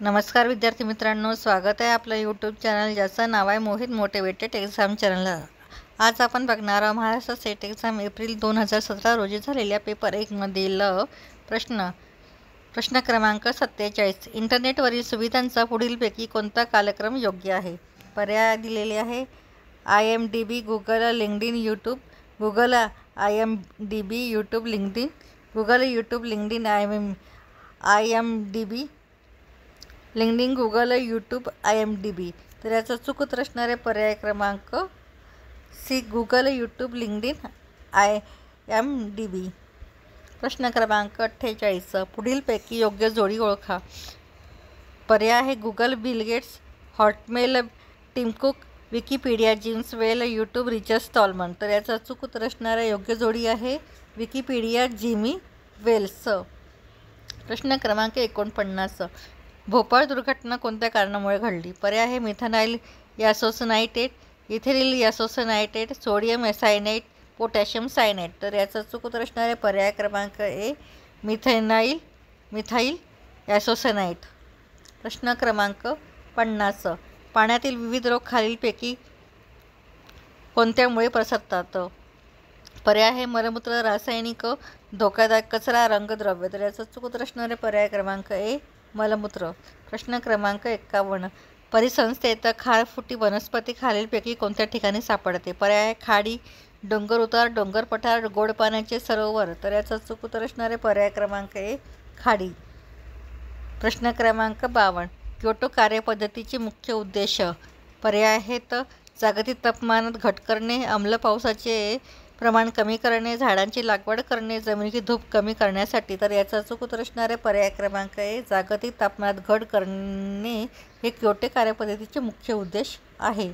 नमस्कार विद्यार्थी मित्रांनो, स्वागत आहे आपलं यूट्यूब चॅनल ज्याचं नाव आहे मोहित मोटिवेटेड एक्झाम चॅनल। आज आपण बघणार आहोत महाराष्ट्र स्टेट एक्झाम एप्रिल 2017 रोजी झालेल्या पेपर 1 मधील प्रश्न क्रमांक 47। इंटरनेटवरील सुविधांचा पुढीलपैकी कोणता कालक्रम योग्य आहे? पर्याय दिलेले आहे IMDb, Google, LinkedIn, YouTube. Google, IMDb, YouTube, LinkedIn. Google, YouTube, LinkedIn, IMDb, LinkedIn, Google, YouTube, IMDb। तर याचा चूक उत्तर असणारे पर्याय क्रमांक C, Google, YouTube, LinkedIn, IMDb। प्रश्न क्रमांक 48। पुढीलपैकी योग्य जोडी ओळखा। पर्याय आहे Google, Bill Gates, Hotmail, Tim Cook, Wikipedia, James Wales, YouTube, Richard Stallman. तर याचा चूक उत्तर असणारे योग्य जोडी आहे विकिपीडिया, जिमी वेल्स। प्रश्न क्रमांक 49। भोपाळ दुर्घटना कोणत्या कारणामुळे घडली? पर्याय आहे मिथेनाइल यासोसनाइटेट, इथेरिल यासोसनाइटेट, सोडियम सायनाइड, पोटॅशियम सायनाइड। तर याचा चूक उत्तर असणारे पर्याय क्रमांक ए, मिथाइल यासोसनाइट। प्रश्न क्रमांक 50। पाण्यातील विविध रोग खालीलपैकी कोणत्यामुळे पसरतात? पर्याय आहे मलमूत्र, रासायनिक, धोकादायक कचरा, रंगद्रव्य। तर याचा चूक उत्तर असणारे पर्याय क्रमांक ए, मलमूत्र। प्रश्न क्रमांक 51। परिसंस्थेत खारफुटी वनस्पती खालीलपैकी कोणत्या ठिकाणी सापडते? पर्याय आहे खाडी, डोंगर उतार, डोंगर पठार, गोड पाण्याचे सरोवर। तर याचा चूक उत्तर असणारे पर्याय क्रमांक ए, खाडी। प्रश्न क्रमांक 52। क्योटो कार्यपद्धतीचे मुख्य उद्देश? पर्याय आहेत जागतिक तापमानात घट करणे, आम्ल पावसाचे प्रमाण कमी करणे, झाडांची लागवड करणे, जमिनीची धूप कमी करण्यासाठी। तर याचा चूक उत्तर असणारे पर्याय क्रमांक ए, जागतिक तापमानात घट करणे हे क्योटो कार्यपद्धतीचे मुख्य उद्देश आहे।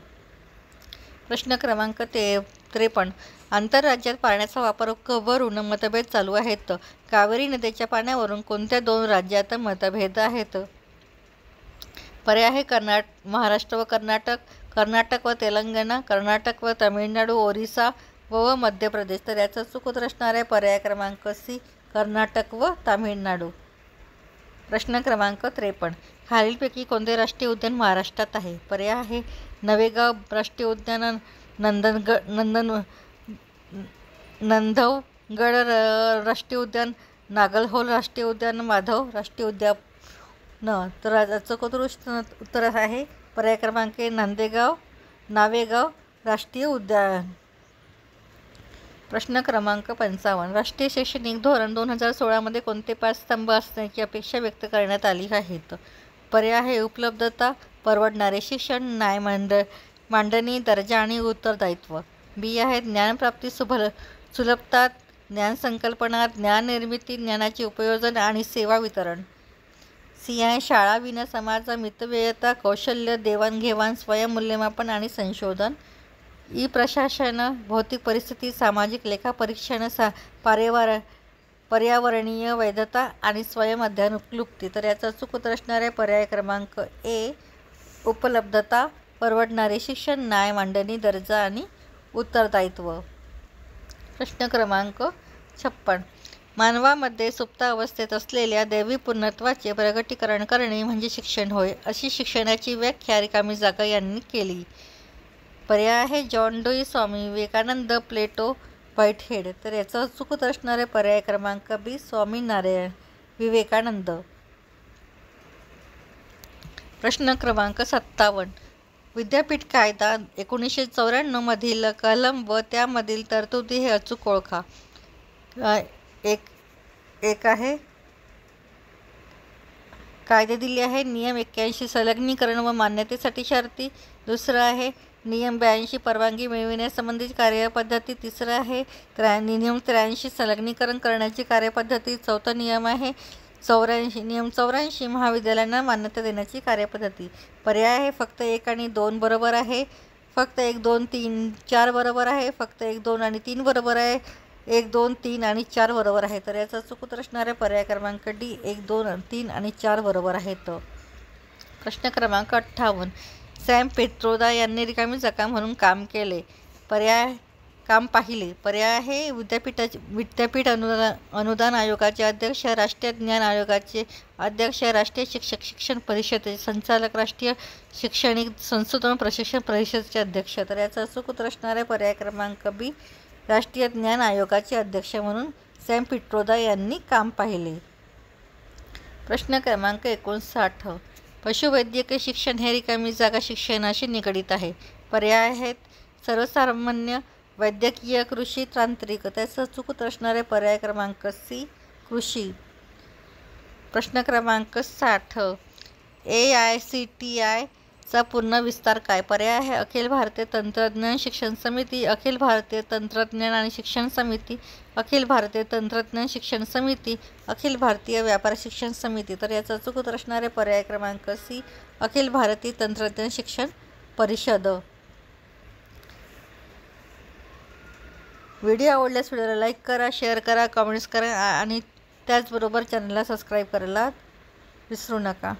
प्रश्न क्रमांक 53। आंतरराज्यात पाण्याचा वापर वरून मतभेद चालू आहेत। कावेरी नदीच्या पाण्यावरून कोणत्या 2 राज्यात मतभेद आहेत? पर्याय आहे महाराष्ट्र व कर्नाटक, कर्नाटक व तेलंगणा, कर्नाटक व तामिळनाडू, ओरिसा व मध्य प्रदेश। तर याचा चूक उत्तर असणारे पर्याय क्रमांक सी, कर्नाटक व तामिळनाडू। प्रश्न क्रमांक 53। खालीलपैकी कोणते राष्ट्रीय उद्यान महाराष्ट्रात आहे? पर्याय आहे नवेगाव राष्ट्रीय उद्यान, नंदवगड राष्ट्रीय उद्यान, नागलहोल राष्ट्रीय उद्यान, माधव राष्ट्रीय उद्यान। तर याचं उत्तर आहे पर्याय क्रमांक ए, नावेगाव राष्ट्रीय उद्यान। प्रश्न क्रमांक 55। राष्ट्रीय शैक्षणिक धोरण 2016 मध्ये कोणते 5 स्तंभ असण्याची अपेक्षा व्यक्त करण्यात आली आहेत? पर्याय आहे उपलब्धता, परवडणारे शिक्षण, न्याय मांडणी, दर्जा आणि उत्तरदायित्व। बी आहे ज्ञानप्राप्ती, सुलभता, ज्ञान संकल्पना, ज्ञान निर्मिती, ज्ञानाचे उपयोजन आणि सेवा वितरण। सी आहे शाळा, विना समाज, मितव्ययता, कौशल्य, देवाणघेवाण, स्वयंमूल्यमापन आणि संशोधन। ई प्रशासन, भौतिक परिस्थिती, सामाजिक लेखापरीक्षण, पर्यावरणीय वैधता आणि स्वयं अध्यानुक्लुप्ती। तर याचा चूक उत्तर असणारे पर्याय क्रमांक ए, उपलब्धता, परवडणारे शिक्षण, न्याय मांडणी, दर्जा आणि उत्तरदायित्व। प्रश्न क्रमांक 56। मानवामध्ये सुप्त अवस्थेत असलेल्या दैवी पूर्णत्वाचे प्रगटीकरण करणे म्हणजे शिक्षण होय, अशी शिक्षणाची व्याख्या रिकामी जागा यांनी केली। पर्याय आहे जॉन डुई, स्वामी विवेकानंद, प्लेटो, व्हाईटहेड। तर याचा चूक उत्तर असणारे पर्याय क्रमांक बी, स्वामीनारायण विवेकानंद। प्रश्न क्रमांक 57। विद्यापीठ कायदा 1994 मधील कलम व त्यामधील तरतुदी हे अचूक ओळखा। एक आहे कायदे दिले आहे नियम 81 संलग्नीकरण व मान्यतेसाठी शर्ती। दुसरं आहे नियम 82 परवानगी मिळविण्यासंबंधी कार्यपद्धती। तिसरं आहे नियम 83 संलग्नीकरण करण्याची कार्यपद्धती। चौथा नियम आहे नियम 84 महाविद्यालयांना मान्यता देण्याची कार्यपद्धती। पर्याय आहे फक्त 1 आणि 2 बरोबर आहे, फक्त 1, 2, 3, 4 बरोबर आहे, फक्त 1, 2 आणि 3 बरोबर आहे, 1, 2, 3 आणि 4 बरोबर आहे। तर याचा चूक उत्तर असणारे पर्याय क्रमांक डी, 1, 2, 3 आणि 4 बरोबर आहेत। प्रश्न क्रमांक 58। सॅम पेत्रोदा यांनी रिकामी जागा म्हणून काम केले। पर्याय काम पाहिले. पर्याय आहे विद्यापीठ अनुदान आयोगाचे अध्यक्ष, राष्ट्रीय ज्ञान आयोगाचे अध्यक्ष, राष्ट्रीय शिक्षण परिषदेचे संचालक, राष्ट्रीय शैक्षणिक संशोधन प्रशिक्षण परिषदेचे अध्यक्ष. तर याचा अचूक उत्तर असणार आहे पर्याय क्रमांक बी, राष्ट्रीय ज्ञान आयोगाचे अध्यक्ष म्हणून सॅम पिट्रोदा यांनी काम पाहिले. प्रश्न क्रमांक 59. पशुवैद्यकीय शिक्षण हे रिकामी जागा शिक्षणाशी निगडित आहे. पर्याय आहेत सर्वसामान्य, वैद्यकीय, कृषी, तांत्रिक. त्याचं अचूक उत्तर असणार आहे पर्याय क्रमांक सी, कृषी. प्रश्न क्रमांक 60. AICTI चा पूर्ण विस्तार काय? पर्याय आहे अखिल भारतीय तंत्रज्ञान शिक्षण समिती, अखिल भारतीय तंत्रज्ञान आणि शिक्षण समिती, अखिल भारतीय तंत्रज्ञान शिक्षण समिती, अखिल भारतीय व्यापार शिक्षण समिती. तर याचा अचूक उत्तर असणार आहे पर्याय क्रमांक सी, अखिल भारतीय तंत्रज्ञान शिक्षण परिषद. व्हिडिओ आवडल्यास व्हिडिओला लाईक करा, शेअर करा, कमेंट्स करा आणि त्याचबरोबर चॅनलला सबस्क्राईब करायला विसरू नका.